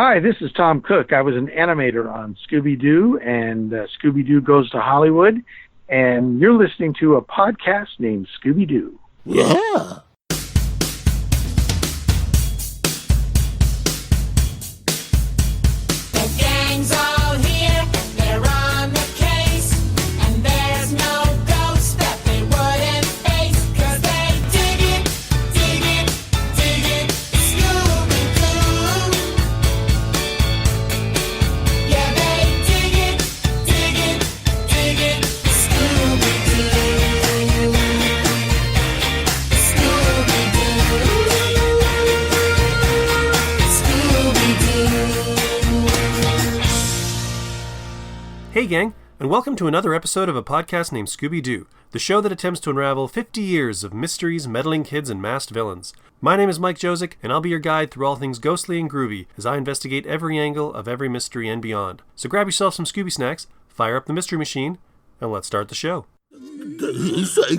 Hi, this is Tom Cook. I was an animator on Scooby-Doo and Scooby-Doo Goes to Hollywood, and you're listening to a podcast named Scooby-Doo. Yeah. Hey gang, and welcome to another episode of a podcast named Scooby-Doo, the show that attempts to unravel 50 years of mysteries, meddling kids, and masked villains. My name is Mike Josick, and I'll be your guide through all things ghostly and groovy as I investigate every angle of every mystery and beyond. So grab yourself some Scooby snacks, fire up the mystery machine, and let's start the show. Did he say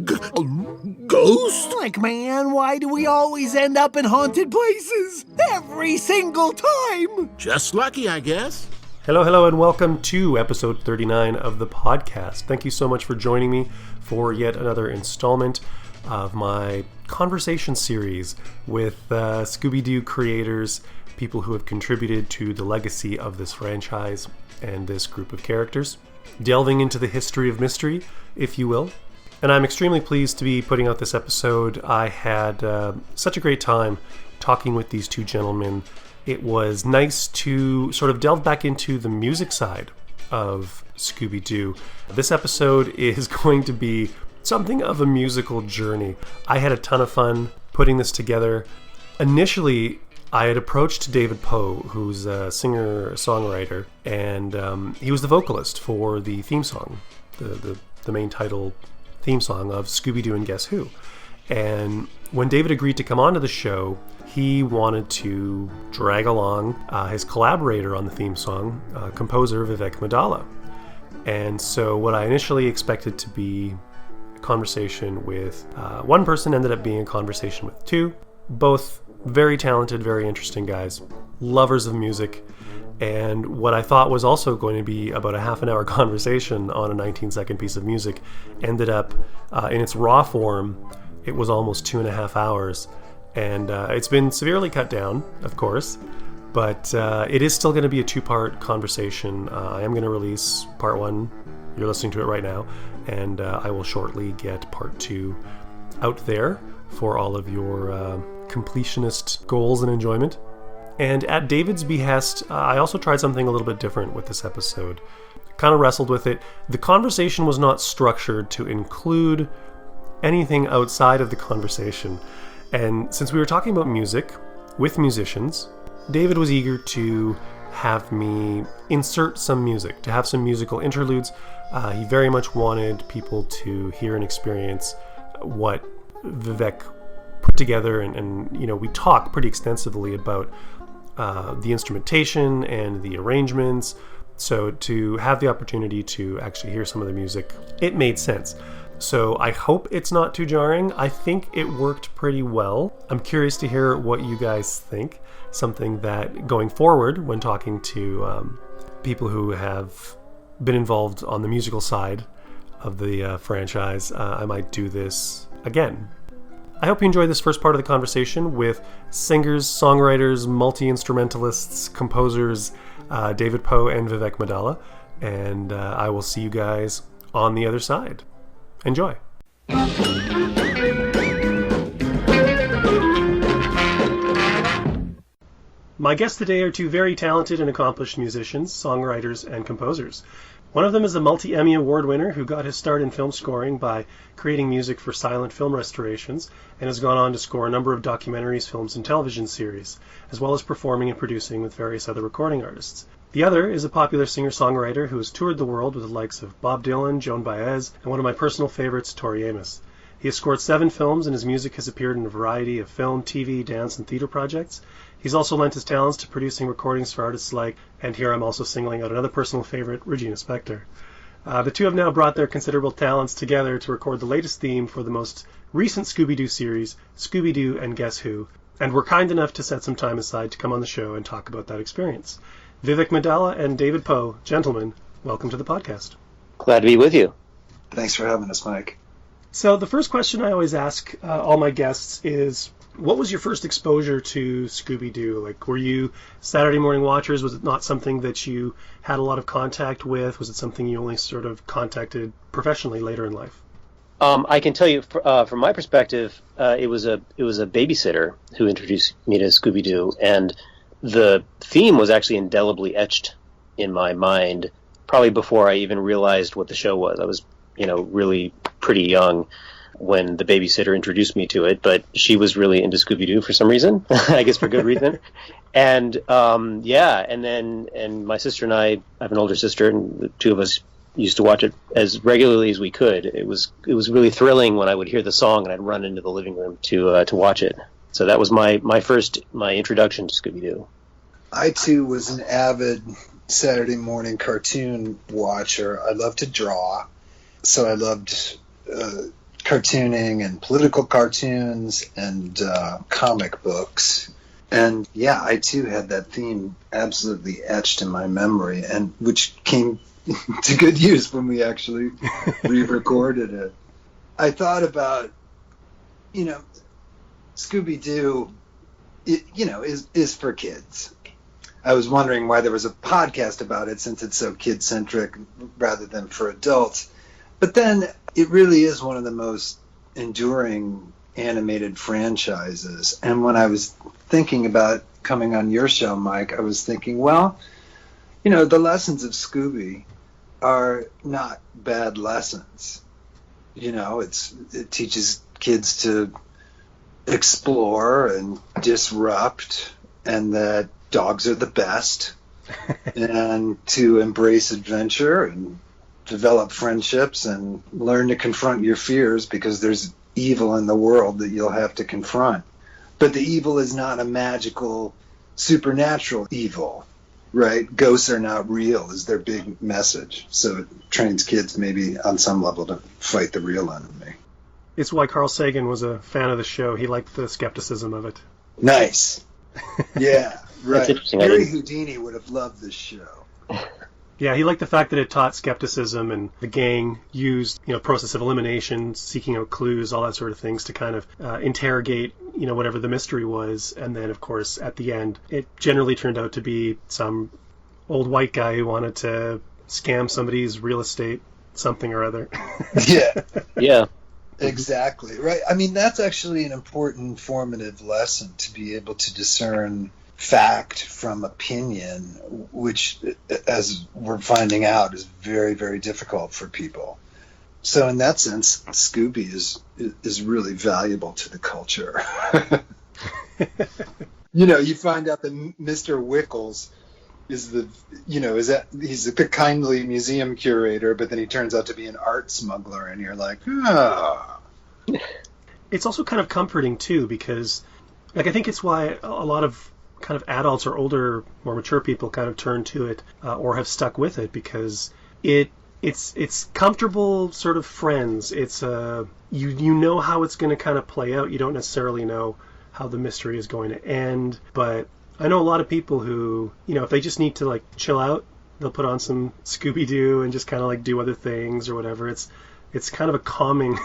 ghost? Like, man, why do we always end up in haunted places? Every single time! Just lucky, I guess. Hello, and welcome to episode 39 of the podcast. Thank you so much for joining me for yet another installment of my conversation series with Scooby-Doo creators, people who have contributed to the legacy of this franchise and this group of characters, delving into the history of mystery, if you will. And I'm extremely pleased to be putting out this episode. I had such a great time talking with these two gentlemen. It was nice to sort of delve back into the music side of Scooby-Doo. This episode is going to be something of a musical journey. I had a ton of fun putting this together. Initially, I had approached David Poe, who's a singer-songwriter, and he was the vocalist for the theme song, the main title theme song of Scooby-Doo and Guess Who. And when David agreed to come onto the show, he wanted to drag along his collaborator on the theme song, composer Vivek Maddala. And so what I initially expected to be a conversation with one person ended up being a conversation with two, both very talented, very interesting guys, lovers of music. And what I thought was also going to be about a half an hour conversation on a 19-second piece of music ended up, in its raw form, it was almost 2.5 hours. And it's been severely cut down, of course, but it is still going to be a two-part conversation. I am going to release part one. You're listening to it right now, and I will shortly get part two out there for all of your completionist goals and enjoyment. And at David's behest, I also tried something a little bit different with this episode. Kind of wrestled with it. The conversation was not structured to include anything outside of the conversation. And since we were talking about music with musicians, David was eager to have me insert some music, to have some musical interludes. He very much wanted people to hear and experience what Vivek put together, and you know, we talk pretty extensively about the instrumentation and the arrangements. So to have the opportunity to actually hear some of the music, it made sense. So I hope it's not too jarring. I think it worked pretty well. I'm curious to hear what you guys think. Something that going forward, when talking to people who have been involved on the musical side of the franchise, I might do this again. I hope you enjoy this first part of the conversation with singers, songwriters, multi-instrumentalists, composers, David Poe and Vivek Maddala. And I will see you guys on the other side. Enjoy. My guests today are two very talented and accomplished musicians, songwriters, and composers. One of them is a multi-Emmy Award winner who got his start in film scoring by creating music for silent film restorations and has gone on to score a number of documentaries, films, and television series, as well as performing and producing with various other recording artists. The other is a popular singer-songwriter who has toured the world with the likes of Bob Dylan, Joan Baez, and one of my personal favorites, Tori Amos. He has scored 7 films, and his music has appeared in a variety of film, TV, dance, and theater projects. He's also lent his talents to producing recordings for artists like, and here I'm also singling out another personal favorite, Regina Spektor. The two have now brought their considerable talents together to record the latest theme for the most recent Scooby-Doo series, Scooby-Doo and Guess Who, and were kind enough to set some time aside to come on the show and talk about that experience. Vivek Maddala and David Poe, gentlemen, welcome to the podcast. Glad to be with you. Thanks for having us, Mike. So the first question I always ask all my guests is, what was your first exposure to Scooby-Doo? Like, were you Saturday morning watchers? Was it not something that you had a lot of contact with? Was it something you only sort of contacted professionally later in life? I can tell you, from my perspective, it was a babysitter who introduced me to Scooby-Doo, and the theme was actually indelibly etched in my mind, probably before I even realized what the show was. I was, really pretty young when the babysitter introduced me to it, but she was really into Scooby-Doo for some reason, I guess for good reason. And and my sister and I have an older sister, and the two of us used to watch it as regularly as we could. It was really thrilling when I would hear the song and I'd run into the living room to watch it. So that was my introduction to Scooby-Doo. I too was an avid Saturday morning cartoon watcher. I loved to draw, so I loved cartooning and political cartoons and comic books. And yeah, I too had that theme absolutely etched in my memory, and which came to good use when we actually re-recorded it. I thought about, Scooby-Doo, is for kids. I was wondering why there was a podcast about it, since it's so kid-centric rather than for adults. But then it really is one of the most enduring animated franchises. And when I was thinking about coming on your show, Mike, I was thinking, well, the lessons of Scooby are not bad lessons. It teaches kids to explore and disrupt, and that dogs are the best, and to embrace adventure and develop friendships and learn to confront your fears, because there's evil in the world that you'll have to confront. But the evil is not a magical, supernatural evil, right? Ghosts are not real is their big message. So it trains kids maybe on some level to fight the real enemy. It's why Carl Sagan was a fan of the show. He liked the skepticism of it. Nice. Yeah, right. That's interesting. Harry Houdini would have loved this show. Yeah, he liked the fact that it taught skepticism, and the gang used, process of elimination, seeking out clues, all that sort of things to kind of interrogate, whatever the mystery was. And then, of course, at the end, it generally turned out to be some old white guy who wanted to scam somebody's real estate, something or other. Yeah. Yeah. Exactly. Right. I mean, that's actually an important formative lesson, to be able to discern fact from opinion, which, as we're finding out, is very, very difficult for people. So in that sense, Scooby is really valuable to the culture. You find out that Mr. Wickles is he's a kindly museum curator, but then he turns out to be an art smuggler, and you're like, It's also kind of comforting too, because I think it's why a lot of kind of adults or older, more mature people kind of turn to it or have stuck with it, because it's comfortable sort of friends. It's you know how it's going to kind of play out. You don't necessarily know how the mystery is going to end, but I know a lot of people who, if they just need to like chill out, they'll put on some Scooby-Doo and just kind of like do other things or whatever. It's kind of a calming,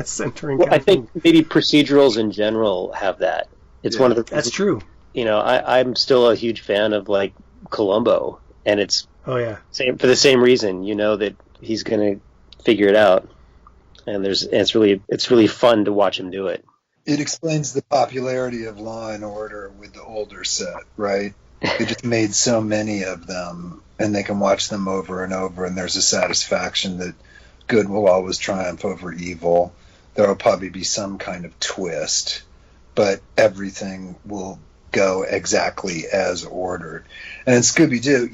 centering. Well, I think maybe procedurals in general have that. It's one of the. That's true. I'm still a huge fan of like Columbo, and it's for the same reason. That he's going to figure it out, and it's really fun to watch him do it. It explains the popularity of Law and Order with the older set, right? They just made so many of them, and they can watch them over and over, and there's a satisfaction that good will always triumph over evil. There will probably be some kind of twist, but everything will go exactly as ordered. And in Scooby-Doo,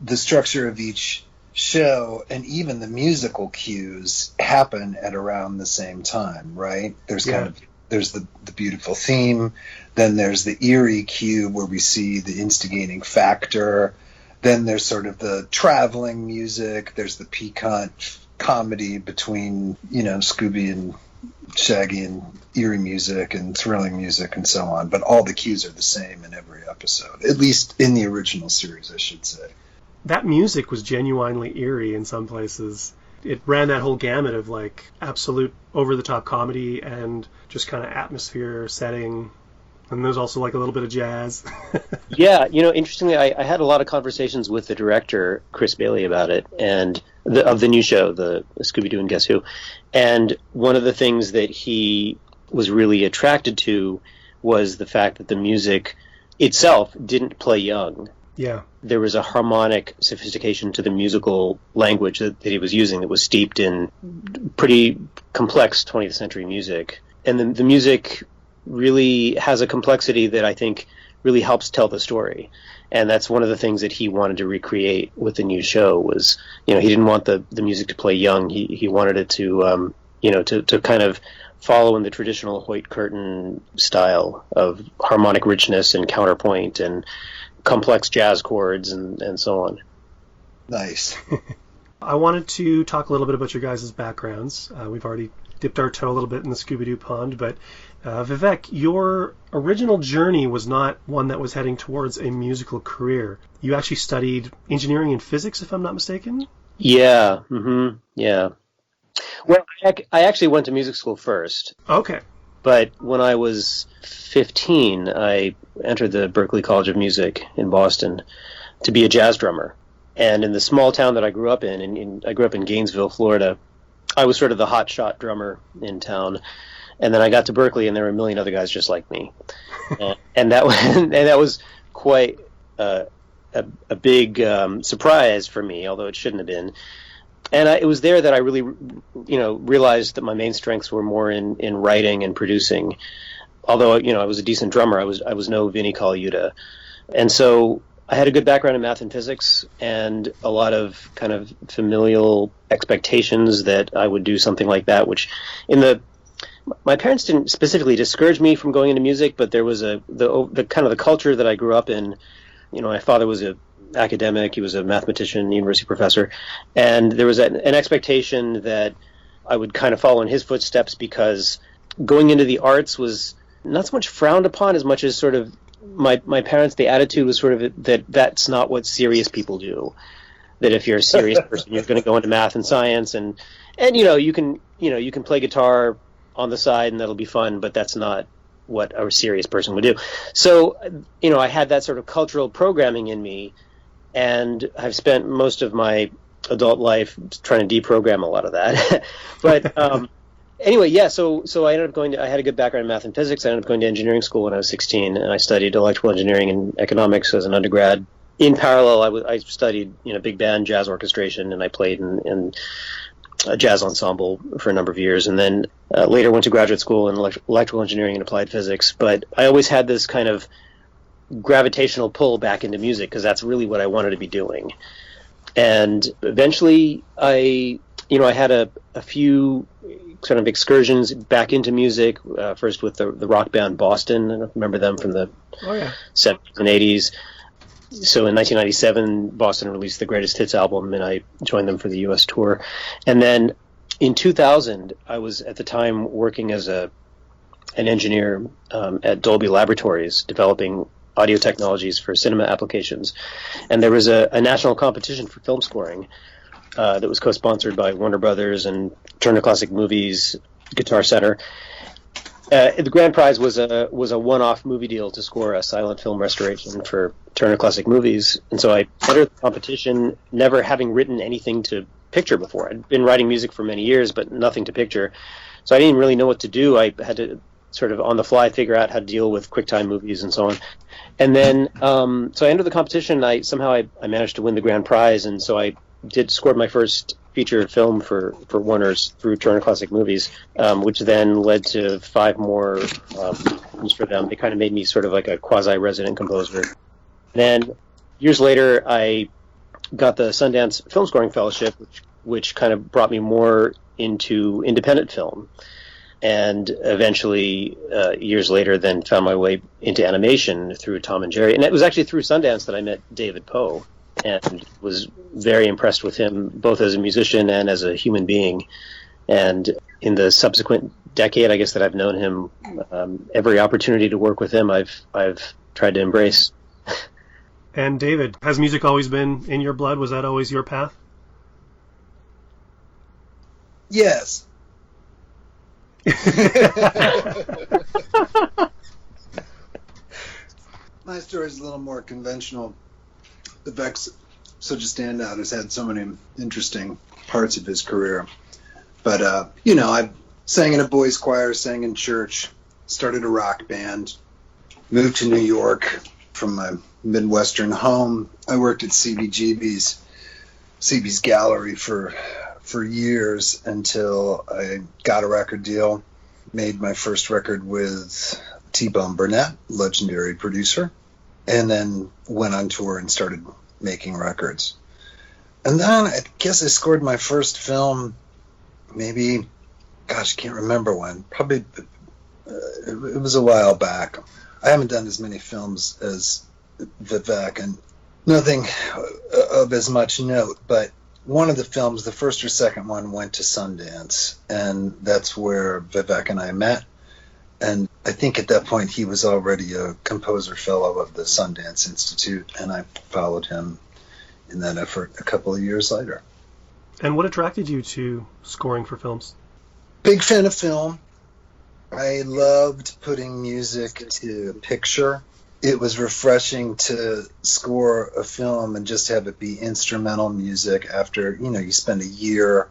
the structure of each show and even the musical cues happen at around the same time, right? There's the beautiful theme, then there's the eerie cue where we see the instigating factor, then there's sort of the traveling music, there's the piquant comedy between Scooby and shaggy and eerie music and thrilling music and so on, but all the cues are the same in every episode, at least in the original series, I should say. That music was genuinely eerie in some places. It ran that whole gamut of like absolute over-the-top comedy and just kind of atmosphere setting. And there's also like a little bit of jazz. Yeah, interestingly, I had a lot of conversations with the director, Chris Bailey, about it, and of the new show, the Scooby-Doo and Guess Who. And one of the things that he was really attracted to was the fact that the music itself didn't play young. Yeah. There was a harmonic sophistication to the musical language that he was using that was steeped in pretty complex 20th century music. And the music really has a complexity that I think really helps tell the story. And that's one of the things that he wanted to recreate with the new show was, he didn't want the music to play young. He wanted it to, to kind of follow in the traditional Hoyt Curtin style of harmonic richness and counterpoint and complex jazz chords and so on. Nice. I wanted to talk a little bit about your guys' backgrounds. We've already dipped our toe a little bit in the Scooby-Doo pond, but Vivek, your original journey was not one that was heading towards a musical career. You actually studied engineering and physics, if I'm not mistaken? Yeah. Yeah. Well, I actually went to music school first. Okay. But when I was 15, I entered the Berklee College of Music in Boston to be a jazz drummer. And in the small town that I grew up in I grew up in Gainesville, Florida, I was sort of the hotshot drummer in town. And then I got to Berklee, and there were a million other guys just like me. and that was quite a big surprise for me, although it shouldn't have been. And it was there that I really, realized that my main strengths were more in writing and producing. Although, I was a decent drummer, I was no Vinnie Colaiuta. And so I had a good background in math and physics and a lot of kind of familial expectations that I would do something like that, which my parents didn't specifically discourage me from going into music, but there was the kind of the culture that I grew up in. My father was an academic, he was a mathematician, university professor, and there was an expectation that I would kind of follow in his footsteps because going into the arts was not so much frowned upon as much as sort of my parents, the attitude was sort of that's not what serious people do. That if you're a serious person, you're going to go into math and science, and you can play guitar on the side and that'll be fun, but that's not what a serious person would do. So, I had that sort of cultural programming in me, and I've spent most of my adult life trying to deprogram a lot of that. But anyway, yeah, so I ended up I had a good background in math and physics. I ended up going to engineering school when I was 16, and I studied electrical engineering and economics as an undergrad. In parallel, I studied, big band jazz orchestration, and I played in a jazz ensemble for a number of years, and then later went to graduate school in electrical engineering and applied physics. But I always had this kind of gravitational pull back into music because that's really what I wanted to be doing. And eventually I had a few kind of excursions back into music, first with the rock band Boston. I remember them from the 70s and 80s. So in 1997, Boston released the Greatest Hits album, and I joined them for the U.S. tour. And then in 2000, I was at the time working as an engineer at Dolby Laboratories, developing audio technologies for cinema applications. And there was a national competition for film scoring that was co-sponsored by Warner Brothers and Turner Classic Movies, Guitar Center. The grand prize was a one-off movie deal to score a silent film restoration for Turner Classic Movies, and so I entered the competition never having written anything to picture before. I'd been writing music for many years, but nothing to picture, so I didn't really know what to do. I had to sort of on the fly figure out how to deal with QuickTime movies and so on. And then so I entered the competition, and I managed to win the grand prize, and so I scored my first feature film for Warner's through Turner Classic Movies, which then led to 5 more films for them. They kind of made me sort of like a quasi-resident composer. Then years later, I got the Sundance Film Scoring Fellowship, which kind of brought me more into independent film. And eventually, years later, then found my way into animation through Tom and Jerry. And it was actually through Sundance that I met David Poe, and was very impressed with him both as a musician and as a human being. And in the subsequent decade, I guess, that I've known him, every opportunity to work with him, I've tried to embrace. And David, has music always been in your blood? Was that always your path? Yes. My story is a little more conventional. Vivek's such a standout, has had so many interesting parts of his career. But, I sang in a boys' choir, sang in church, started a rock band, moved to New York from my Midwestern home. I worked at CB's Gallery for years until I got a record deal, made my first record with T-Bone Burnett, legendary producer, and then went on tour and started making records. And then I guess I scored my first film maybe, I can't remember when. Probably it was a while back. I haven't done as many films as Vivek, and nothing of as much note, but one of the films, the first or second one, went to Sundance, and that's where Vivek and I met. And I think at that point he was already a composer fellow of the Sundance Institute, and I followed him in that effort a couple of years later. And what attracted you to scoring for films? Big fan of film. I loved putting music to picture. It was refreshing to score a film and just have it be instrumental music after, you spend a year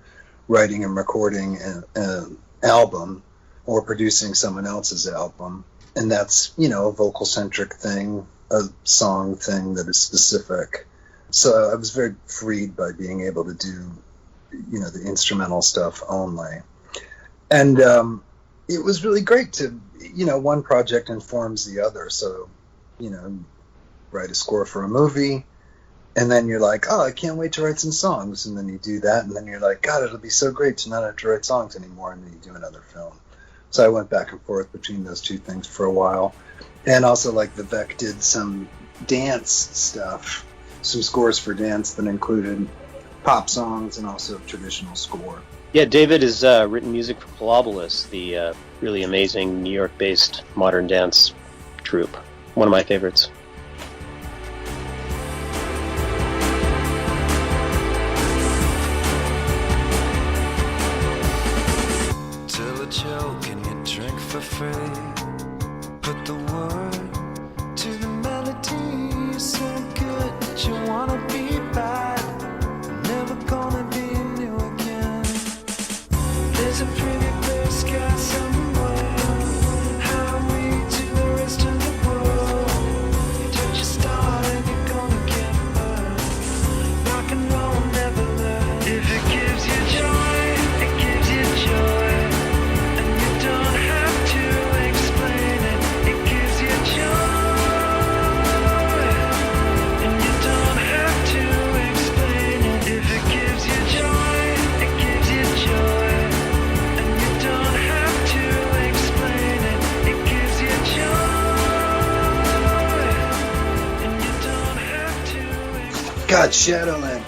writing and recording an album or producing someone else's album. And that's, a vocal-centric thing, a song thing that is specific. So I was very freed by being able to do, the instrumental stuff only. And it was really great to, one project informs the other. So, write a score for a movie, and then you're like, oh, I can't wait to write some songs. And then you do that, and then you're like, God, it'll be so great to not have to write songs anymore. And then you do another film. So I went back and forth between those two things for a while. And also, like, Vivek did some dance stuff, some scores for dance that included pop songs and also traditional score. Yeah, David has written music for Palobolus, the really amazing New York-based modern dance troupe. One of my favorites. Tell a joke and you drink for free. Put the word to the melody. You're so good that you wanna be bad. Never gonna be new again. There's a pretty clear sky somewhere. Highway to the rest of the world. Touch a star and you're gonna get burned. Rock and roll never learn. If it gives you joy, it gives you joy. And you don't have to explain it. It gives you joy. And you don't have to explain it. If it gives you joy, it gives you joy. And you don't have to explain it. It gives you joy. And you don't have to explain. God, Shadowland,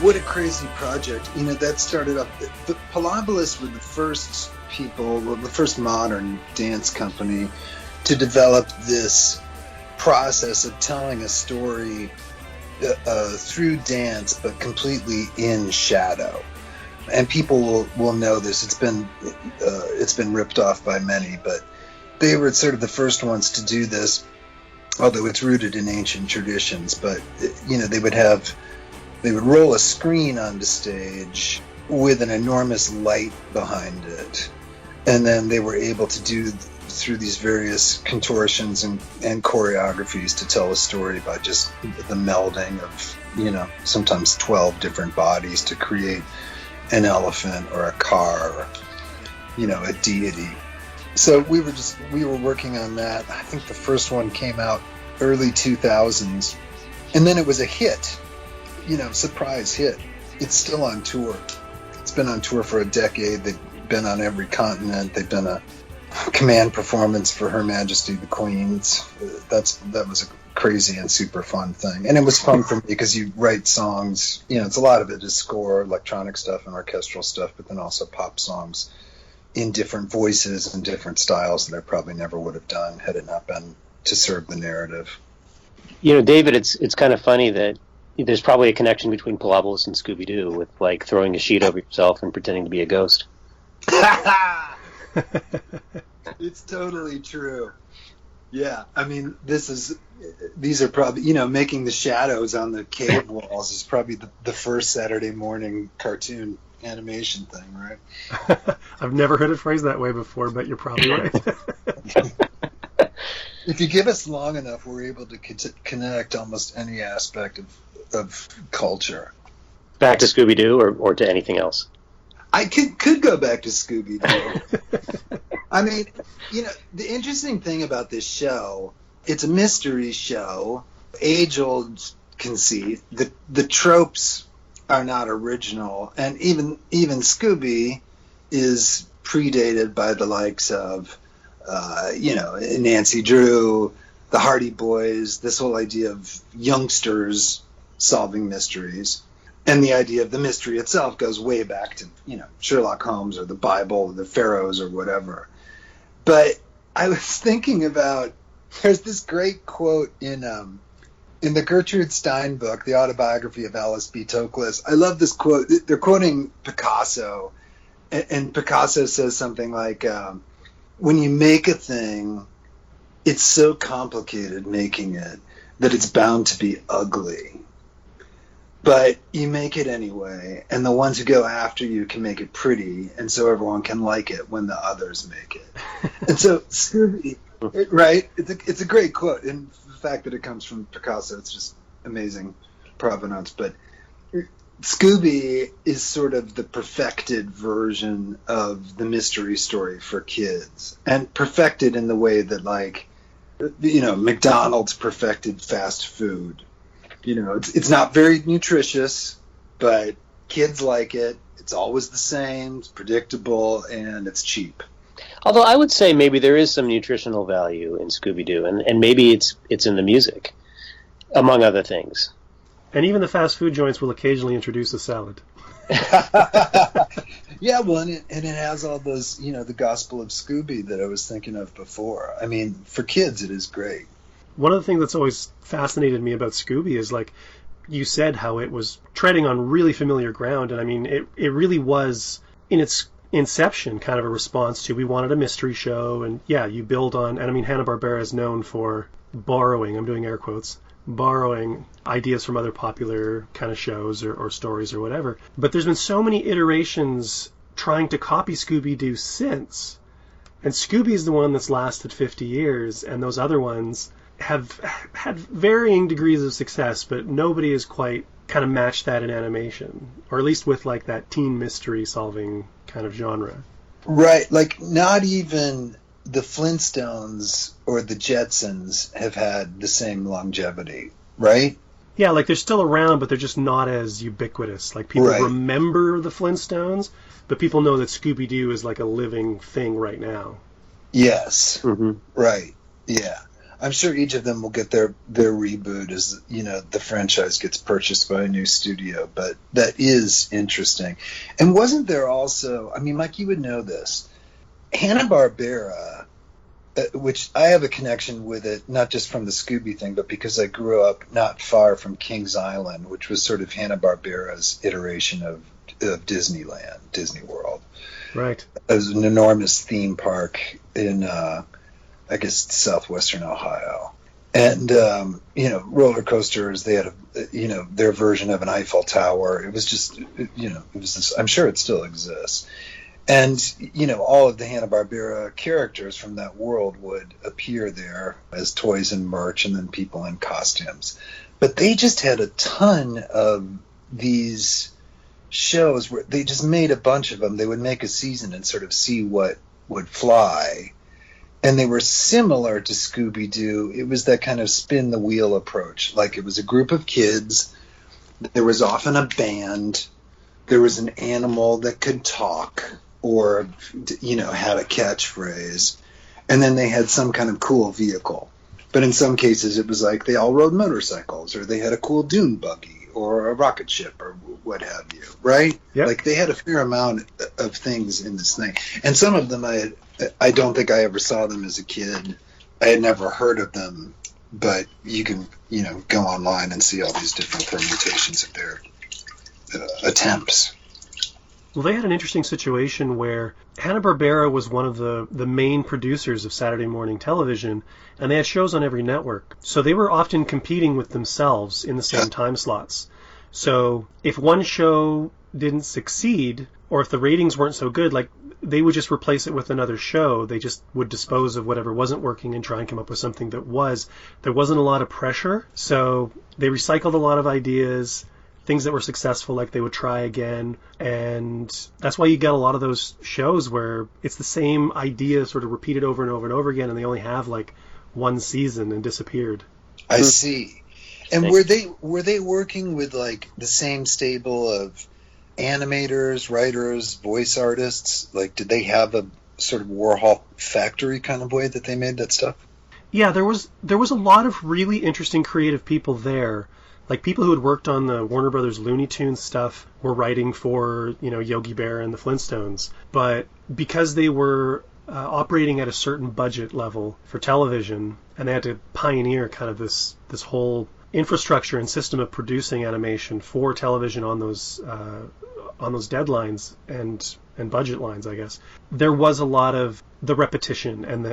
what a crazy project. That started up, the Palobolus were the first people, the first modern dance company to develop this process of telling a story through dance, but completely in shadow. And people will know this. It's been ripped off by many, but they were sort of the first ones to do this, although it's rooted in ancient traditions. But they would roll a screen onto stage with an enormous light behind it, and then they were able to do through these various contortions and choreographies to tell a story by just the melding of sometimes 12 different bodies to create an elephant or a car or a deity. So we were working on that. I think the first one came out early 2000s, and then it was a hit, surprise hit. It's still on tour. It's been on tour for a decade. They've been on every continent. They've done a command performance for Her Majesty the Queen's. That was a crazy and super fun thing. And it was fun for me because you write songs, it's a lot of it is score, electronic stuff and orchestral stuff, but then also pop songs in different voices and different styles that I probably never would have done had it not been to serve the narrative. You know, David, it's kind of funny that there's probably a connection between Pilobolus and Scooby-Doo with, like, throwing a sheet over yourself and pretending to be a ghost. It's totally true. Yeah, I mean, these are probably, you know, making the shadows on the cave walls is probably the first Saturday morning cartoon animation thing, right? I've never heard it phrased that way before, but you're probably right. If you give us long enough, we're able to connect almost any aspect of culture. Back to Scooby-Doo or to anything else? I could go back to Scooby-Doo. I mean, you know, the interesting thing about this show, it's a mystery show, age-old conceit. The tropes are not original, and even Scooby is predated by the likes of, you know, Nancy Drew, the Hardy Boys, this whole idea of youngsters solving mysteries. And the idea of the mystery itself goes way back to, you know, Sherlock Holmes or the Bible or the Pharaohs or whatever. But I was thinking about, there's this great quote in the Gertrude Stein book, the autobiography of Alice B. Toklas. I love this quote. They're quoting Picasso, and Picasso says something like, when you make a thing, it's so complicated making it that it's bound to be ugly. But you make it anyway, and the ones who go after you can make it pretty, and so everyone can like it when the others make it. And so Scooby, right? It's a great quote, and the fact that it comes from Picasso, it's just amazing provenance. But Scooby is sort of the perfected version of the mystery story for kids, and perfected in the way that, like, you know, McDonald's perfected fast food. You know, it's not very nutritious, but kids like it. It's always the same, it's predictable, and it's cheap. Although I would say maybe there is some nutritional value in Scooby-Doo, and maybe it's in the music, among other things. And even the fast food joints will occasionally introduce a salad. Yeah, well, and it has all those, you know, the Gospel of Scooby that I was thinking of before. I mean, for kids, it is great. One of the things that's always fascinated me about Scooby is, like you said, how it was treading on really familiar ground. And I mean, it really was, in its inception, kind of a response to, we wanted a mystery show. And yeah, you build on, and I mean, Hanna-Barbera is known for borrowing, I'm doing air quotes, borrowing ideas from other popular kind of shows or stories or whatever. But there's been so many iterations trying to copy Scooby-Doo since. And Scooby's the one that's lasted 50 years, and those other ones have had varying degrees of success, but nobody has quite kind of matched that in animation, or at least with, like, that teen mystery solving kind of genre. Right, like, not even the Flintstones or the Jetsons have had the same longevity, right? Yeah, like, they're still around, but they're just not as ubiquitous. Like, people remember the Flintstones, but people know that Scooby-Doo is like a living thing right now. Yes, right, yeah. I'm sure each of them will get their reboot as, you know, the franchise gets purchased by a new studio, but that is interesting. And wasn't there also, I mean, Mike, you would know this, Hanna-Barbera, which I have a connection with it, not just from the Scooby thing, but because I grew up not far from Kings Island, which was sort of Hanna-Barbera's iteration of Disneyland, Disney World. Right. It was an enormous theme park in, I guess, southwestern Ohio. And, you know, roller coasters, they had, you know, their version of an Eiffel Tower. It was just, you know, it was this, I'm sure it still exists. And, you know, all of the Hanna-Barbera characters from that world would appear there as toys and merch, and then people in costumes. But they just had a ton of these shows where they just made a bunch of them. They would make a season and sort of see what would fly. And they were similar to Scooby-Doo. It was that kind of spin the wheel approach. Like, it was a group of kids. There was often a band. There was an animal that could talk or, you know, had a catchphrase. And then they had some kind of cool vehicle. But in some cases, it was like they all rode motorcycles, or they had a cool dune buggy or a rocket ship or what have you, right? Yep. Like they had a fair amount of things in this thing, and some of them I don't think I ever saw them as a kid. I had never heard of them, but you can go online and see all these different permutations of their attempts. Well, they had an interesting situation where Hanna-Barbera was one of the main producers of Saturday morning television, and they had shows on every network. So they were often competing with themselves in the same time slots. So if one show didn't succeed, or if the ratings weren't so good, like they would just replace it with another show. They just would dispose of whatever wasn't working and try and come up with something that was. There wasn't a lot of pressure, so they recycled a lot of ideas. Things that were successful, like they would try again. And that's why you get a lot of those shows where it's the same idea sort of repeated over and over and over again, and they only have like one season and disappeared. I see. And were they working with like the same stable of animators, writers, voice artists? Like, did they have a sort of Warhol factory kind of way that they made that stuff? Yeah, there was a lot of really interesting creative people there. Like people who had worked on the Warner Brothers Looney Tunes stuff were writing for, Yogi Bear and the Flintstones. But because they were operating at a certain budget level for television, and they had to pioneer kind of this whole infrastructure and system of producing animation for television on those deadlines and budget lines, I guess, there was a lot of the repetition and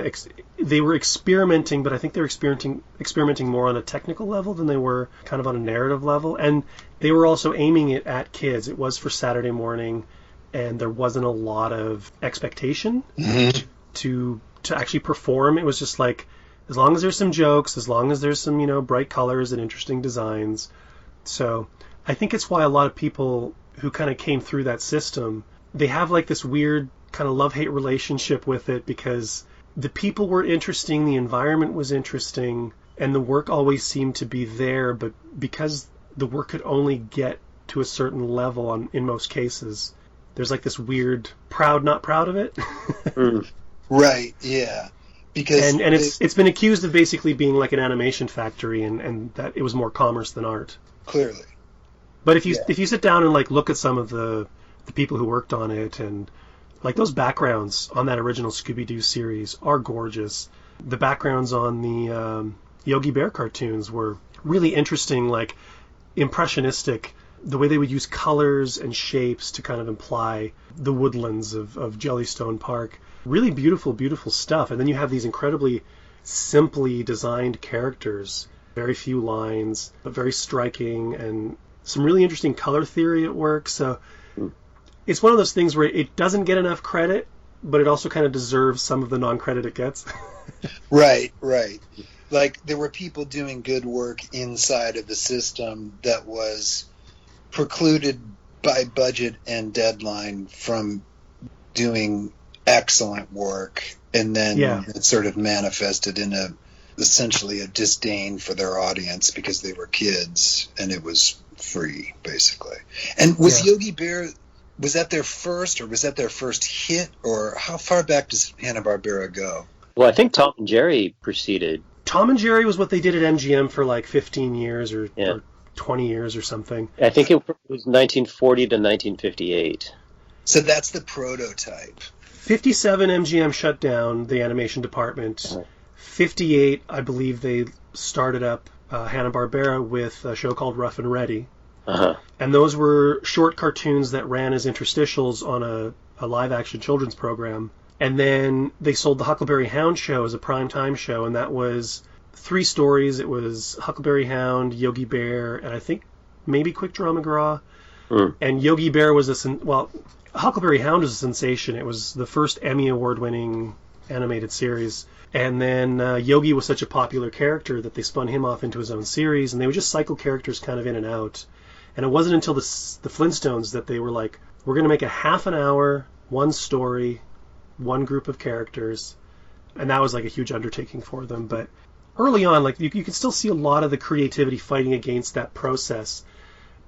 they were experimenting, but I think they were experimenting more on a technical level than they were kind of on a narrative level. And they were also aiming it at kids. It was for Saturday morning, and there wasn't a lot of expectation to actually perform. It was just like, as long as there's some jokes, as long as there's some, bright colors and interesting designs. So I think it's why a lot of people who kind of came through that system, they have like this weird kind of love-hate relationship with it, because the people were interesting, the environment was interesting, and the work always seemed to be there, but because the work could only get to a certain level in most cases, there's like this weird proud, not proud of it. Right, yeah. Because and it's been accused of basically being like an animation factory, and that it was more commerce than art. Clearly. But if you sit down and like look at some of the people who worked on it, and like those backgrounds on that original Scooby-Doo series are gorgeous. The backgrounds on the Yogi Bear cartoons were really interesting, like impressionistic, the way they would use colors and shapes to kind of imply the woodlands of Jellystone Park. Really beautiful, beautiful stuff. And then you have these incredibly simply designed characters, very few lines, but very striking, and some really interesting color theory at work. So it's one of those things where it doesn't get enough credit, but it also kind of deserves some of the non-credit it gets. Right. Like there were people doing good work inside of the system that was precluded by budget and deadline from doing excellent work, and then it sort of manifested in essentially a disdain for their audience because they were kids and it was free, basically. And was Yogi Bear, was that their first, or was that their first hit, or how far back does Hanna-Barbera go? Well, I think Tom and Jerry preceded. Tom and Jerry was what they did at MGM for like 15 years or 20 years or something. I think it was 1940 to 1958. So that's the prototype. 57, MGM shut down the animation department. 58, I believe they started up Hanna-Barbera with a show called Rough and Ready. And those were short cartoons that ran as interstitials on a live-action children's program. And then they sold the Huckleberry Hound show as a primetime show, and that was 3 stories. It was Huckleberry Hound, Yogi Bear, and I think maybe Quick Draw McGraw. And Yogi Bear was Huckleberry Hound was a sensation. It was the first Emmy Award-winning animated series. And then Yogi was such a popular character that they spun him off into his own series, and they would just cycle characters kind of in and out. And it wasn't until the Flintstones that they were like, we're going to make a half an hour, one story, one group of characters. And that was like a huge undertaking for them. But early on, like you could still see a lot of the creativity fighting against that process.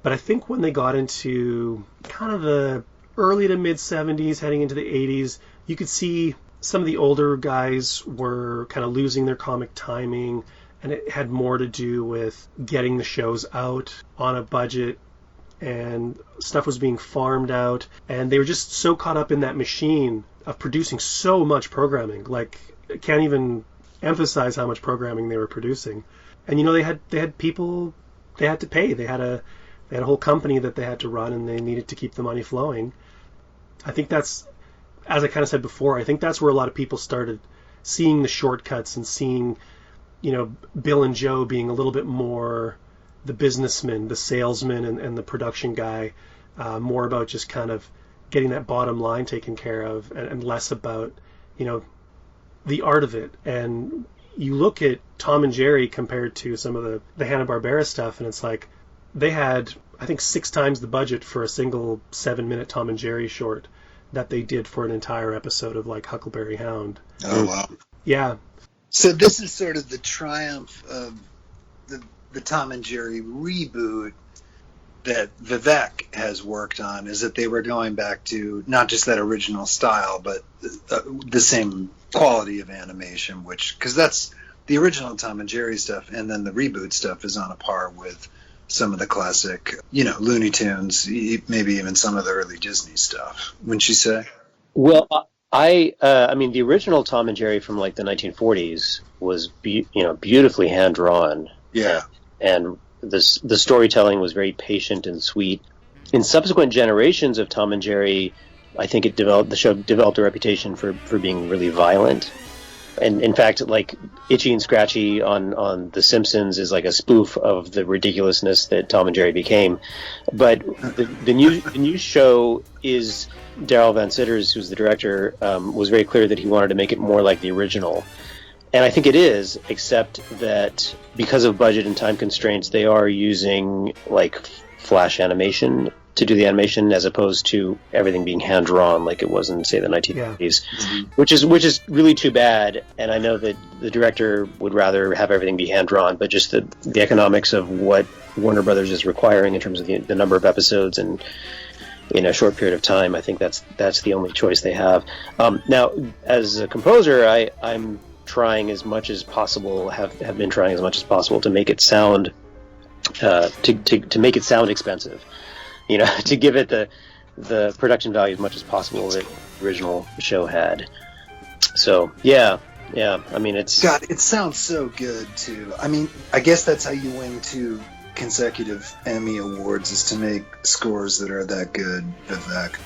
But I think when they got into kind of the early to mid 70s, heading into the 80s, you could see some of the older guys were kind of losing their comic timing, and it had more to do with getting the shows out on a budget and stuff was being farmed out, and they were just so caught up in that machine of producing so much programming. Like, I can't even emphasize how much programming they were producing. And they had people they had to pay. They had a whole company that they had to run, and they needed to keep the money flowing. I think that's, as I kind of said before, I think that's where a lot of people started seeing the shortcuts and seeing, Bill and Joe being a little bit more the businessman, the salesman, and the production guy, more about just kind of getting that bottom line taken care of, and less about, the art of it. And you look at Tom and Jerry compared to some of the Hanna-Barbera stuff, and it's like they had, I think, 6 times the budget for a single 7-minute Tom and Jerry short that they did for an entire episode of, like, Huckleberry Hound. Oh, wow. Yeah. So this is sort of the triumph of the Tom and Jerry reboot that Vivek has worked on, is that they were going back to not just that original style, but the same quality of animation, because that's the original Tom and Jerry stuff, and then the reboot stuff is on a par with some of the classic, Looney Tunes, maybe even some of the early Disney stuff, wouldn't you say? Well, I mean, the original Tom and Jerry from, like, the 1940s was beautifully hand drawn. Yeah. And the storytelling was very patient and sweet. In subsequent generations of Tom and Jerry, I think the show developed a reputation for being really violent. And in fact, like, Itchy and Scratchy on The Simpsons is like a spoof of the ridiculousness that Tom and Jerry became. But the new show is, Darryl Van Citters, who's the director, was very clear that he wanted to make it more like the original. And I think it is, except that because of budget and time constraints, they are using, like, flash animation to do the animation, as opposed to everything being hand drawn like it was in, say, the 1950s, which is really too bad. And I know that the director would rather have everything be hand drawn, but just the economics of what Warner Brothers is requiring in terms of the number of episodes and in a short period of time, I think that's the only choice they have. Now, as a composer, I'm trying as much as possible, have been trying as much as possible to make it sound to make it sound expensive. To give it the production value as much as possible that the original show had. So, yeah. I mean, it's... God, it sounds so good, too. I mean, I guess that's how you win 2 consecutive Emmy Awards, is to make scores that are that good, Vivek.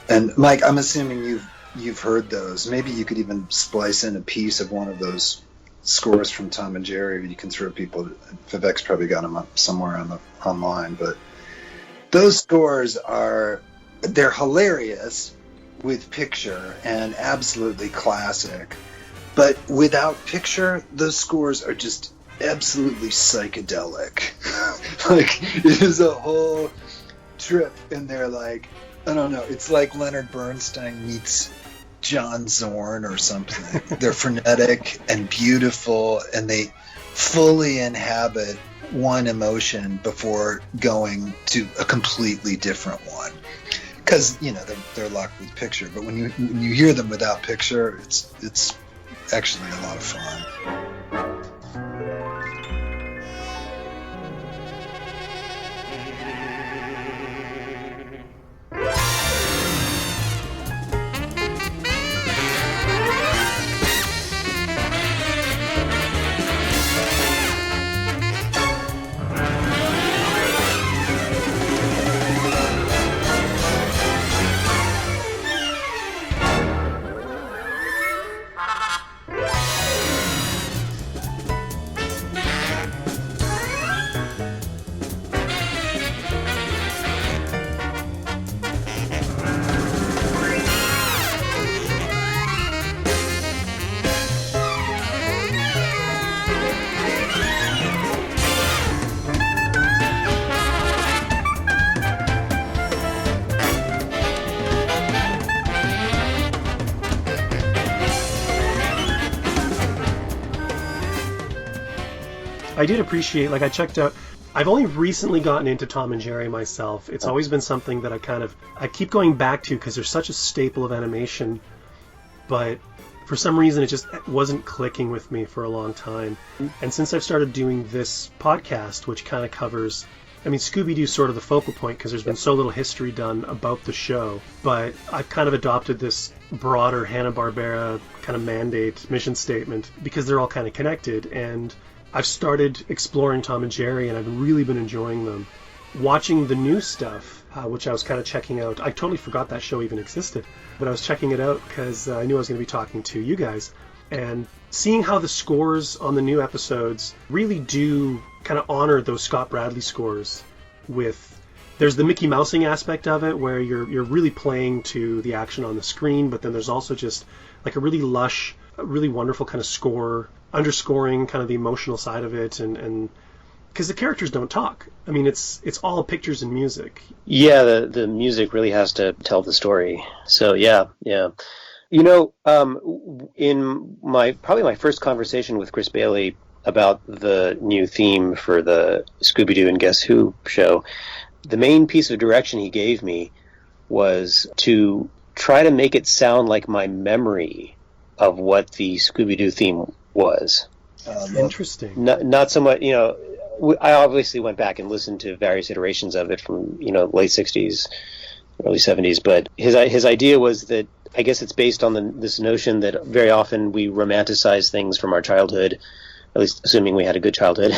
And, Mike, I'm assuming you've heard those. Maybe you could even splice in a piece of one of those scores from Tom and Jerry. You can throw people... Vivek's probably got them up somewhere online, but... Those scores they're hilarious with picture and absolutely classic. But without picture, those scores are just absolutely psychedelic. Like, it is a whole trip, and they're like, I don't know, it's like Leonard Bernstein meets John Zorn or something. They're frenetic and beautiful, and they fully inhabit one emotion before going to a completely different one, because they're locked with picture. But when you hear them without picture, it's actually a lot of fun. I did appreciate, like, I checked out, I've only recently gotten into Tom and Jerry myself. It's always been something that I keep going back to because there's such a staple of animation, but for some reason it just wasn't clicking with me for a long time. And since I've started doing this podcast, which kind of covers I mean, Scooby-Doo's sort of the focal point because there's been so little history done about the show, but I've kind of adopted this broader Hanna-Barbera kind of mandate, mission statement, because they're all kind of connected, and I've started exploring Tom and Jerry, and I've really been enjoying them. Watching the new stuff, which I was kind of checking out, I totally forgot that show even existed, but I was checking it out because I knew I was going to be talking to you guys, and seeing how the scores on the new episodes really do kind of honor those Scott Bradley scores. There's the Mickey Mousing aspect of it where you're really playing to the action on the screen, but then there's also just like a really lush, a really wonderful kind of score underscoring kind of the emotional side of it, and because the characters don't talk. I mean, it's all pictures and music. Yeah, the music really has to tell the story. So yeah. You know, in probably my first conversation with Chris Bailey about the new theme for the Scooby-Doo and Guess Who show, the main piece of direction he gave me was to try to make it sound like my memory of what the Scooby-Doo theme was. Interesting. Not so much, you know, I obviously went back and listened to various iterations of it from, you know, late 60s, early 70s, but his idea was that I guess it's based on this notion that very often we romanticize things from our childhood, at least assuming we had a good childhood.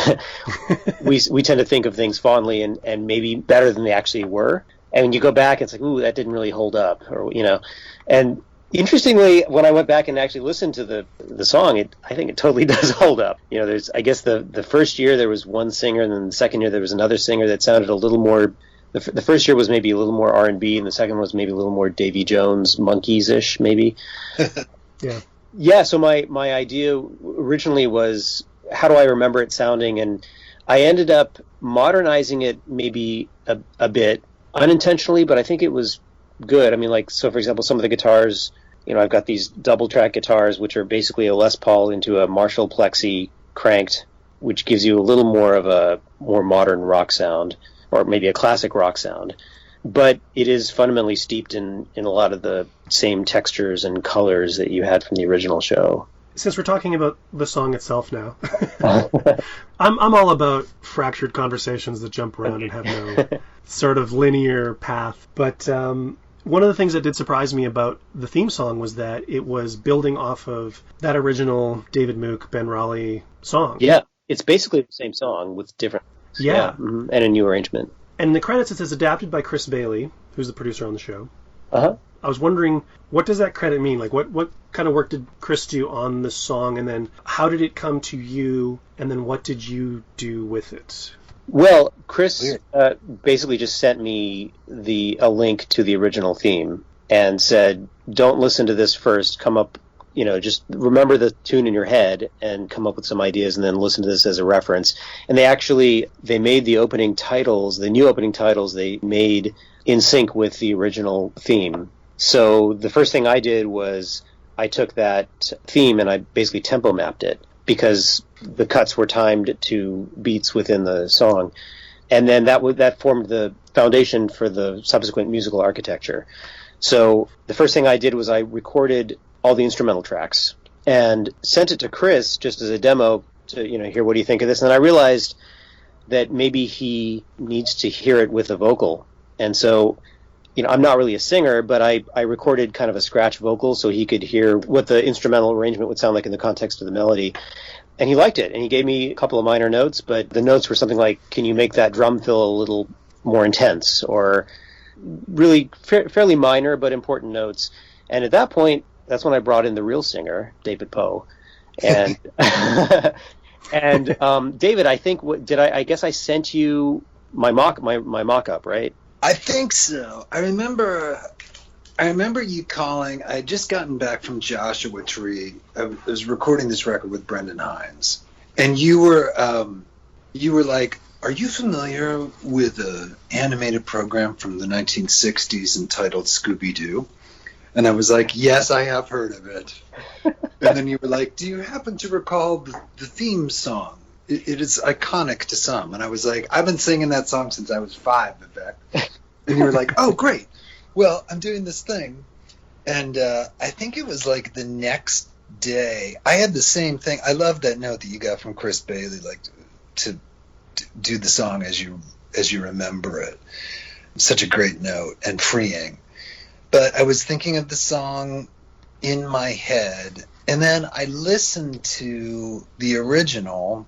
we tend to think of things fondly and maybe better than they actually were. And when you go back, it's like, ooh, that didn't really hold up, or, you know. And interestingly, when I went back and actually listened to the song, I think it totally does hold up. You know, I guess the first year there was one singer, and then the second year there was another singer that sounded a little more. The first year was maybe a little more R&B, and the second was maybe a little more Davy Jones, Monkees-ish, maybe. Yeah. Yeah, so my idea originally was, how do I remember it sounding? And I ended up modernizing it maybe a bit, unintentionally, but I think it was good. I mean, like, so for example, some of the guitars, you know, I've got these double-track guitars, which are basically a Les Paul into a Marshall Plexi cranked, which gives you a little more of a more modern rock sound, or maybe a classic rock sound, but it is fundamentally steeped in a lot of the same textures and colors that you had from the original show. Since we're talking about the song itself now, I'm all about fractured conversations that jump around and have no sort of linear path. But one of the things that did surprise me about the theme song was that it was building off of that original David Mook, Ben Raleigh song. Yeah, it's basically the same song with different... Yeah. Mm-hmm. And a new arrangement. And in the credits it says adapted by Chris Bailey, who's the producer on the show. Uh-huh. I was wondering, what does that credit mean? Like, what kind of work did Chris do on the song, and then how did it come to you, and then what did you do with it? Well, Chris basically just sent me a link to the original theme and said, don't listen to this first, come up, you know, just remember the tune in your head and come up with some ideas and then listen to this as a reference. And they made the opening titles, the new opening titles they made in sync with the original theme. So the first thing I did was I took that theme and I basically tempo mapped it because the cuts were timed to beats within the song. And then that formed the foundation for the subsequent musical architecture. So the first thing I did was I recorded all the instrumental tracks and sent it to Chris just as a demo to, you know, hear what do you think of this. And I realized that maybe he needs to hear it with a vocal. And so, you know, I'm not really a singer, but I recorded kind of a scratch vocal so he could hear what the instrumental arrangement would sound like in the context of the melody. And he liked it. And he gave me a couple of minor notes, but the notes were something like, can you make that drum fill a little more intense? Or really fairly minor but important notes. And at that point, that's when I brought in the real singer, David Poe, and and David, I think I guess I sent you my mock-up, right? I think so. I remember you calling. I had just gotten back from Joshua Tree. I was recording this record with Brendan Hines, and you were like, "Are you familiar with an animated program from the 1960s entitled Scooby-Doo?" And I was like, yes, I have heard of it. And then you were like, do you happen to recall the theme song? It is iconic to some. And I was like, I've been singing that song since I was 5, Vivek. And you were like, oh, great. Well, I'm doing this thing. And I think it was like the next day. I had the same thing. I love that note that you got from Chris Bailey, like to do the song as you as you remember it. Such a great note and freeing. But I was thinking of the song in my head, and then I listened to the original.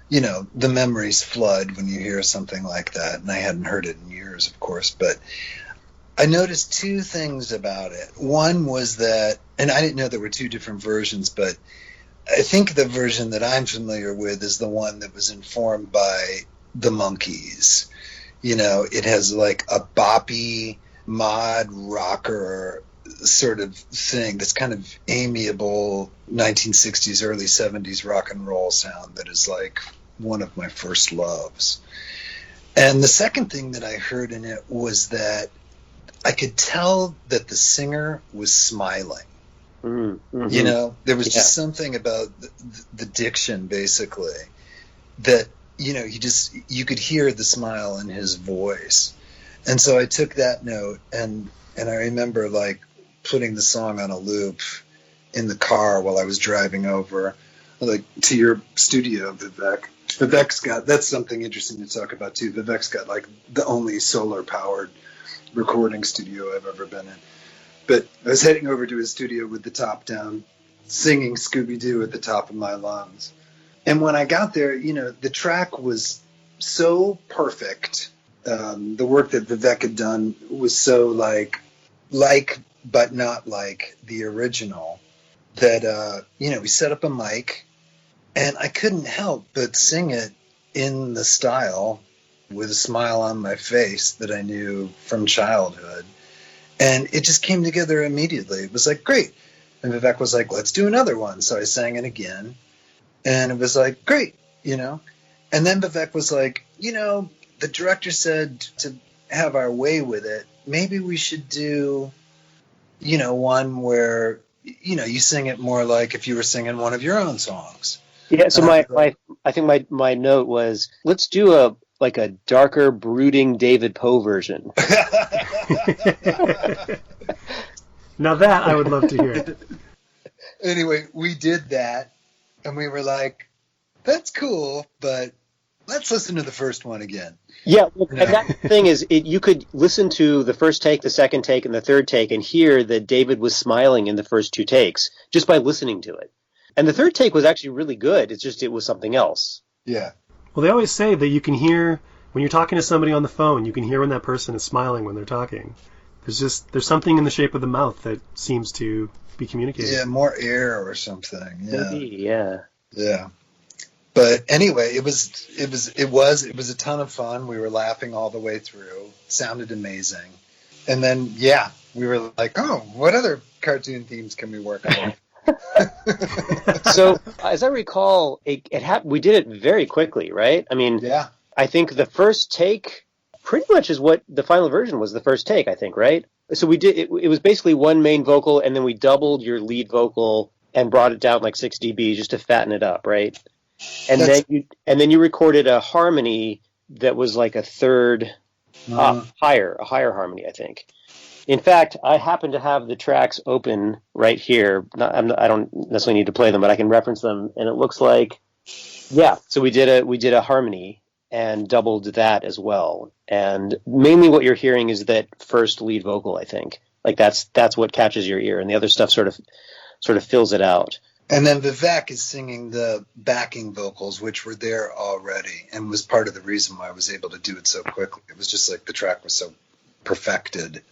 You know, the memories flood when you hear something like that, and I hadn't heard it in years, of course, but I noticed two things about it. One was that, and I didn't know there were two different versions, but I think the version that I'm familiar with is the one that was informed by the Monkees. You know, it has like a boppy mod rocker sort of thing, this kind of amiable 1960s, early 70s rock and roll sound that is like one of my first loves. And the second thing that I heard in it was that I could tell that the singer was smiling. Mm-hmm. You know, there was just something about the diction, basically, that, you know, you could hear the smile in his voice. And so I took that note, and I remember like putting the song on a loop in the car while I was driving over, like, to your studio, Vivek. Vivek's got, that's something interesting to talk about too. Vivek's got like the only solar powered recording studio I've ever been in. But I was heading over to his studio with the top down, singing Scooby-Doo at the top of my lungs. And when I got there, you know, the track was so perfect. The work that Vivek had done was so like but not like the original, that, you know, we set up a mic, and I couldn't help but sing it in the style with a smile on my face that I knew from childhood. And it just came together immediately. It was like, great. And Vivek was like, let's do another one. So I sang it again. And it was like, great, you know. And then Vivek was like, you know, the director said to have our way with it, maybe we should do, you know, one where, you know, you sing it more like if you were singing one of your own songs. Yeah, so I think my note was, let's do a darker, brooding David Poe version. Now that I would love to hear. Anyway, we did that, and we were like, that's cool, but let's listen to the first one again. Yeah, well, and that thing is, you could listen to the first take, the second take, and the third take, and hear that David was smiling in the first two takes just by listening to it. And the third take was actually really good. It's just it was something else. Yeah. Well, they always say that you can hear, when you're talking to somebody on the phone, you can hear when that person is smiling when they're talking. There's something in the shape of the mouth that seems to be communicating. Yeah, more air or something. Yeah. Maybe, yeah. Yeah. But anyway, it was a ton of fun. We were laughing all the way through. It sounded amazing. And then, yeah, we were like, oh, what other cartoon themes can we work on? So, as I recall, we did it very quickly, right? I mean, yeah. I think the first take pretty much is what the final version was, the first take, I think, right? So we did it was basically one main vocal, and then we doubled your lead vocal and brought it down like 6 dB just to fatten it up, right? And then you recorded a harmony that was like a third higher harmony, I think. In fact, I happen to have the tracks open right here. I don't necessarily need to play them, but I can reference them, and it looks like, yeah. So we did a harmony and doubled that as well. And mainly what you're hearing is that first lead vocal, I think. Like that's what catches your ear, and the other stuff sort of fills it out. And then Vivek is singing the backing vocals, which were there already, and was part of the reason why I was able to do it so quickly. It was just like the track was so perfected.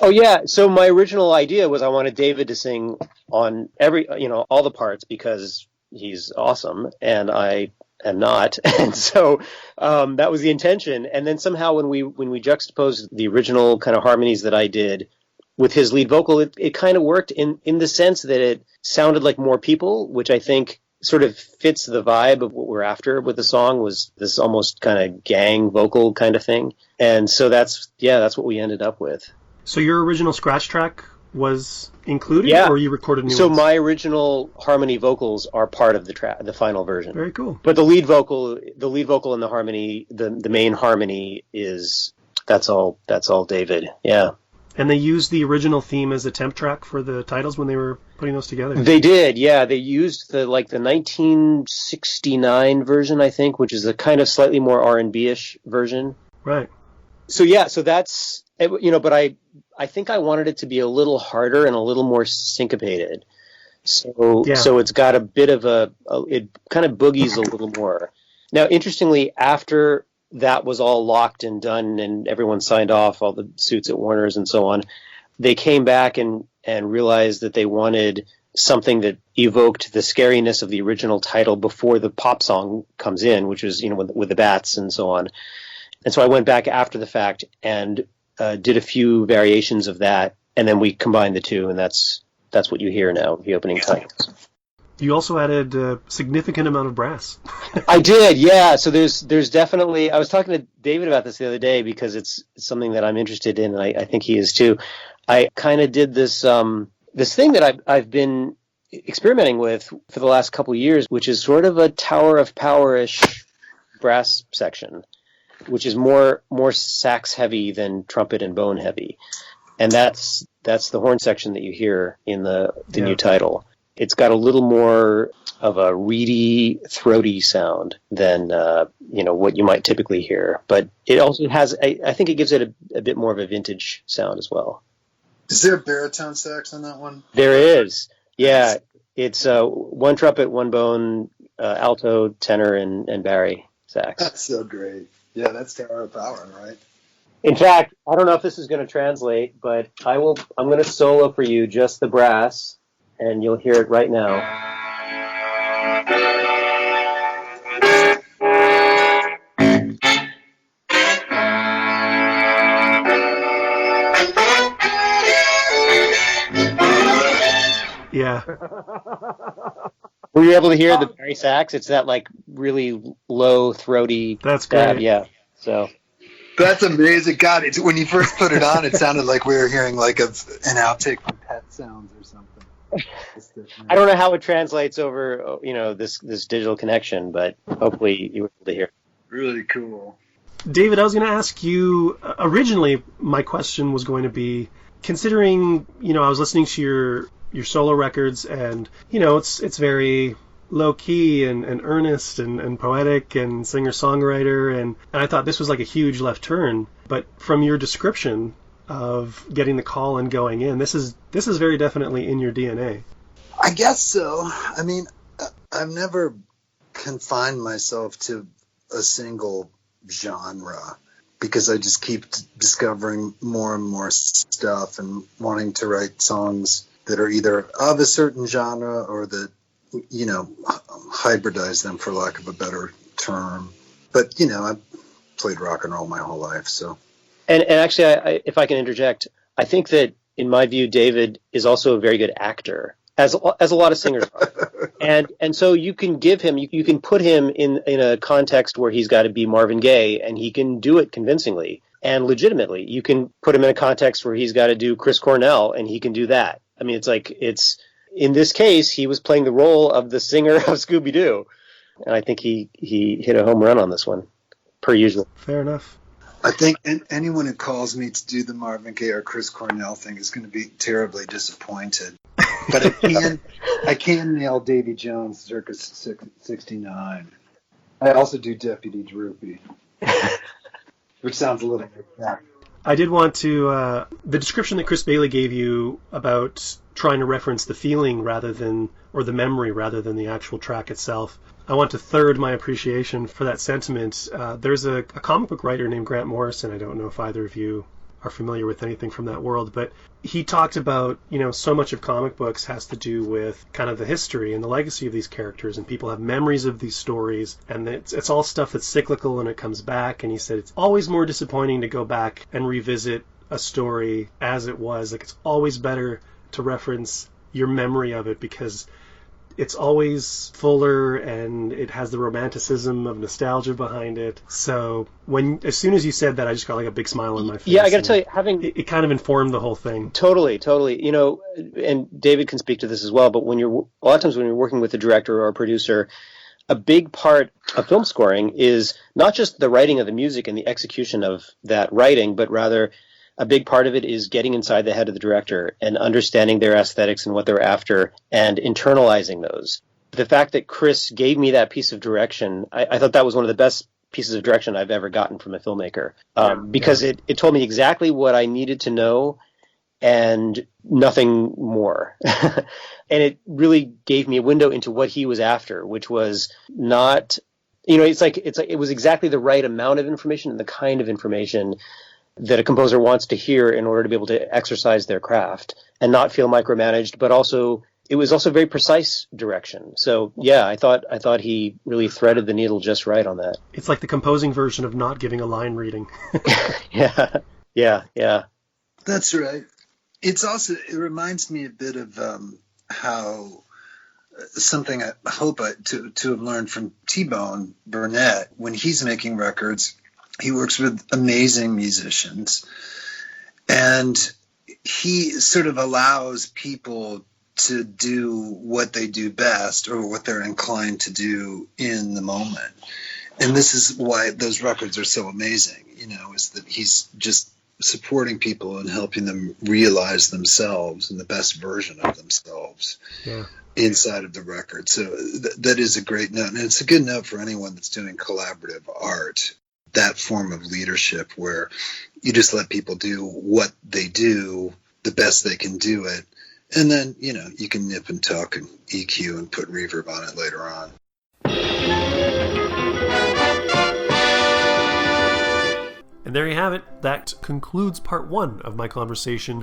Oh yeah, so my original idea was I wanted David to sing on all the parts because he's awesome and I am not, and so that was the intention. And then somehow when we juxtaposed the original kind of harmonies that I did with his lead vocal, it kind of worked in the sense that it sounded like more people, which I think sort of fits the vibe of what we're after with the song, was this almost kind of gang vocal kind of thing. And so that's what we ended up with. So your original scratch track was included, or you recorded new ones? So my original harmony vocals are part of the final version. Very cool. But the lead vocal and the harmony, the main harmony that's all David. Yeah. And they used the original theme as a temp track for the titles when they were putting those together? They did, yeah. They used the 1969 version, I think, which is a kind of slightly more R&B-ish version. Right. So that's, but I think I wanted it to be a little harder and a little more syncopated. So it's got a bit of it kind of boogies a little more. Now, interestingly, after that was all locked and done and everyone signed off, all the suits at Warner's and so on, they came back and realized that they wanted something that evoked the scariness of the original title before the pop song comes in, which is, with the bats and so on. And so I went back after the fact and did a few variations of that, and then we combined the two, and that's what you hear now, the opening titles. You also added a significant amount of brass. I did, yeah. So there's definitely. I was talking to David about this the other day because it's something that I'm interested in, and I think he is too. I kind of did this thing that I've been experimenting with for the last couple of years, which is sort of a Tower of Power-ish brass section, which is more sax heavy than trumpet and bone heavy, and that's the horn section that you hear in the new title. It's got a little more of a reedy, throaty sound than what you might typically hear, but it also has. I think it gives it a bit more of a vintage sound as well. Is there a baritone sax on that one? There is. Yeah, it's one trumpet, one bone, alto, tenor, and bari sax. That's so great. Yeah, that's Tower of Power, right? In fact, I don't know if this is going to translate, but I'm going to solo for you just the brass, and you'll hear it right now. Yeah. Were you able to hear the bari sax? It's that really low, throaty. That's great. Yeah. So. That's amazing. God, when you first put it on, it sounded like we were hearing an outtake from Pet Sounds or something. I don't know how it translates over, this digital connection, but hopefully you were able to hear. Really cool. David, I was going to ask you, originally my question was going to be, considering, I was listening to your solo records and, it's very low-key and earnest and poetic and singer-songwriter, and I thought this was a huge left turn. But from your description of getting the call and going in, this is very definitely in your DNA. I guess so. I mean, I've never confined myself to a single genre because I just keep discovering more and more stuff and wanting to write songs that are either of a certain genre or that hybridize them, for lack of a better term. But I've played rock and roll my whole life, so. And actually, I, if I can interject, I think that in my view, David is also a very good actor, as a lot of singers are. And so you can give him, you can put him in a context where he's got to be Marvin Gaye, and he can do it convincingly and legitimately. You can put him in a context where he's got to do Chris Cornell, and he can do that. I mean, it's in this case, he was playing the role of the singer of Scooby-Doo, and I think he hit a home run on this one, per usual. Fair enough. I think anyone who calls me to do the Marvin Gaye or Chris Cornell thing is going to be terribly disappointed. But I can nail Davy Jones circa 69. I also do Deputy Droopy, which sounds a little like that. I did want to, the description that Chris Bailey gave you about trying to reference the feeling or the memory rather than the actual track itself, I want to third my appreciation for that sentiment. There's a comic book writer named Grant Morrison. I don't know if either of you are familiar with anything from that world, but he talked about, so much of comic books has to do with kind of the history and the legacy of these characters, and people have memories of these stories, and it's all stuff that's cyclical and it comes back. And he said it's always more disappointing to go back and revisit a story as it was. It's always better to reference your memory of it because it's always fuller and it has the romanticism of nostalgia behind it. So as soon as you said that, I just got a big smile on my face. Yeah, I got to tell you, it kind of informed the whole thing. Totally. And David can speak to this as well. But a lot of times when you're working with a director or a producer, a big part of film scoring is not just the writing of the music and the execution of that writing, but rather a big part of it is getting inside the head of the director and understanding their aesthetics and what they're after and internalizing those. The fact that Chris gave me that piece of direction, I thought that was one of the best pieces of direction I've ever gotten from a filmmaker, because it told me exactly what I needed to know and nothing more. And it really gave me a window into what he was after, which was not, it was exactly the right amount of information and the kind of information that a composer wants to hear in order to be able to exercise their craft and not feel micromanaged, but also it was also very precise direction. So yeah, I thought he really threaded the needle just right on that. It's like the composing version of not giving a line reading. Yeah. That's right. It reminds me a bit of how something I hope to have learned from T-Bone Burnett. When he's making records, he works with amazing musicians, and he sort of allows people to do what they do best or what they're inclined to do in the moment. And this is why those records are so amazing, is that he's just supporting people and helping them realize themselves and the best version of themselves inside of the record. So that is a great note. And it's a good note for anyone that's doing collaborative art, that form of leadership where you just let people do what they do the best they can do it. And then, you can nip and tuck and EQ and put reverb on it later on. And there you have it. That concludes part 1 of my conversation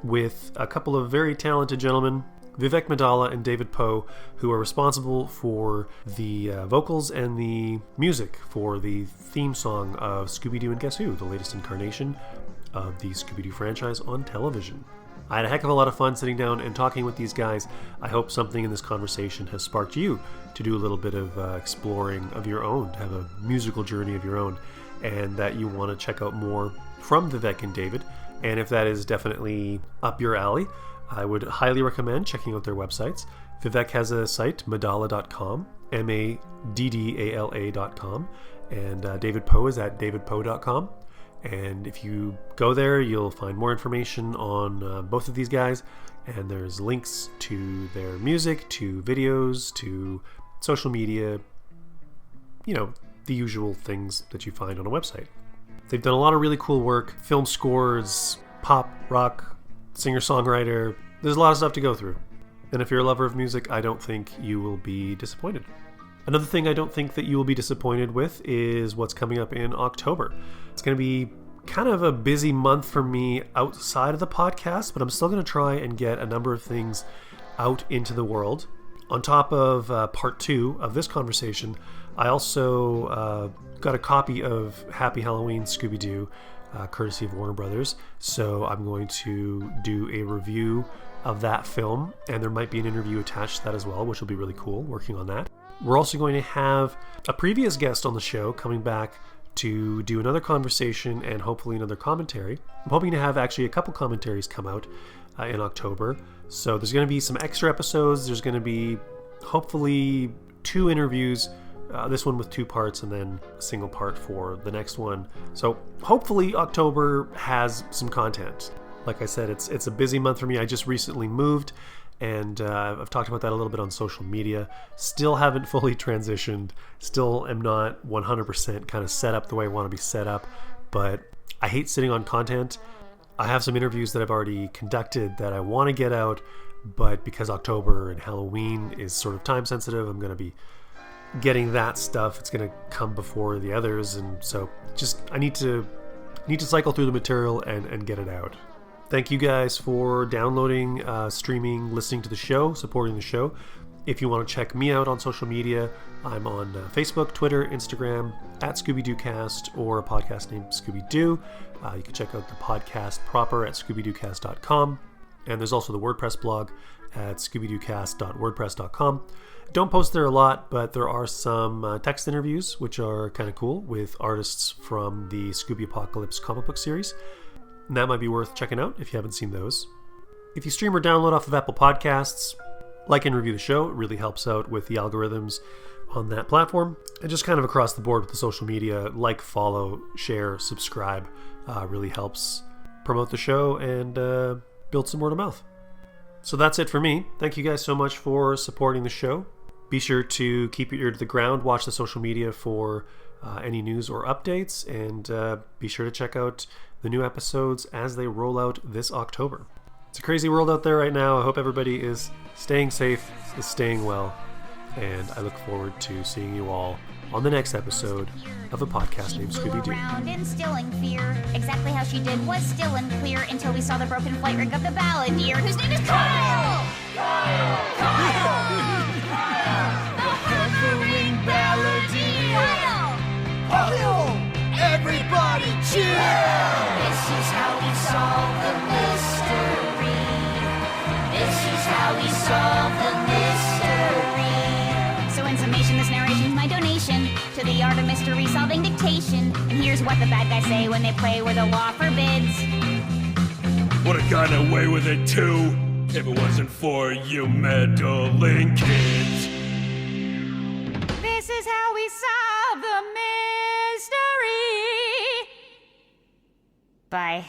with a couple of very talented gentlemen, Vivek Maddala and David Poe, who are responsible for the vocals and the music for the theme song of Scooby-Doo and Guess Who, the latest incarnation of the Scooby-Doo franchise on television. I had a heck of a lot of fun sitting down and talking with these guys. I hope something in this conversation has sparked you to do a little bit of exploring of your own, to have a musical journey of your own, and that you want to check out more from Vivek and David. And if that is definitely up your alley, I would highly recommend checking out their websites. Vivek has a site, maddala.com, maddala.com, and David Poe is at davidpoe.com. And if you go there, you'll find more information on both of these guys, and there's links to their music, to videos, to social media, the usual things that you find on a website. They've done a lot of really cool work, film scores, pop, rock, singer-songwriter. There's a lot of stuff to go through. And if you're a lover of music, I don't think you will be disappointed. Another thing I don't think that you will be disappointed with is what's coming up in October. It's going to be kind of a busy month for me outside of the podcast, but I'm still going to try and get a number of things out into the world. On top of part 2 of this conversation, I also got a copy of Happy Halloween Scooby-Doo, courtesy of Warner Brothers. So I'm going to do a review of that film, and there might be an interview attached to that as well, which will be really cool, working on that. We're also going to have a previous guest on the show coming back to do another conversation and hopefully another commentary. I'm hoping to have actually a couple commentaries come out in October. So there's going to be some extra episodes. There's going to be hopefully 2 interviews, this one with 2 parts and then a single part for the next one. So hopefully October has some content. Like I said, it's a busy month for me. I just recently moved, and I've talked about that a little bit on social media. Still haven't fully transitioned. Still am not 100% kind of set up the way I want to be set up. But I hate sitting on content. I have some interviews that I've already conducted that I want to get out. But because October and Halloween is sort of time sensitive, I'm going to be getting that stuff. It's going to come before the others. And so I need to cycle through the material and get it out. Thank you guys for downloading, streaming, listening to the show, supporting the show. If you want to check me out on social media, I'm on Facebook, Twitter, Instagram, at ScoobyDooCast, or a podcast named Scooby-Doo. You can check out the podcast proper at ScoobyDooCast.com. And there's also the WordPress blog at ScoobyDooCast.wordpress.com. Don't post there a lot, but there are some text interviews, which are kind of cool, with artists from the Scooby Apocalypse comic book series. And that might be worth checking out if you haven't seen those. If you stream or download off of Apple Podcasts, like and review the show. It really helps out with the algorithms on that platform. And just kind of across the board with the social media, like, follow, share, subscribe, really helps promote the show and build some word of mouth. So that's it for me. Thank you guys so much for supporting the show. Be sure to keep your ear to the ground, watch the social media for any news or updates, and be sure to check out the new episodes as they roll out this October. It's a crazy world out there right now. I hope everybody is staying safe, is staying well, and I look forward to seeing you all on the next episode of a podcast named Scooby-Doo. Around instilling fear. Exactly how she did was still unclear until we saw the broken flight rig of the balladeer, whose name is Kyle! Kyle! The hovering balladeer! Kyle! Everybody cheer! This is how we solve the mystery. This is how we solve the mystery. So in summation, this narration's my donation to the art of mystery solving dictation. And here's what the bad guys say when they play where the law forbids. Would've gotten away with it too if it wasn't for you meddling kids. This is how we solve the mystery. Bye.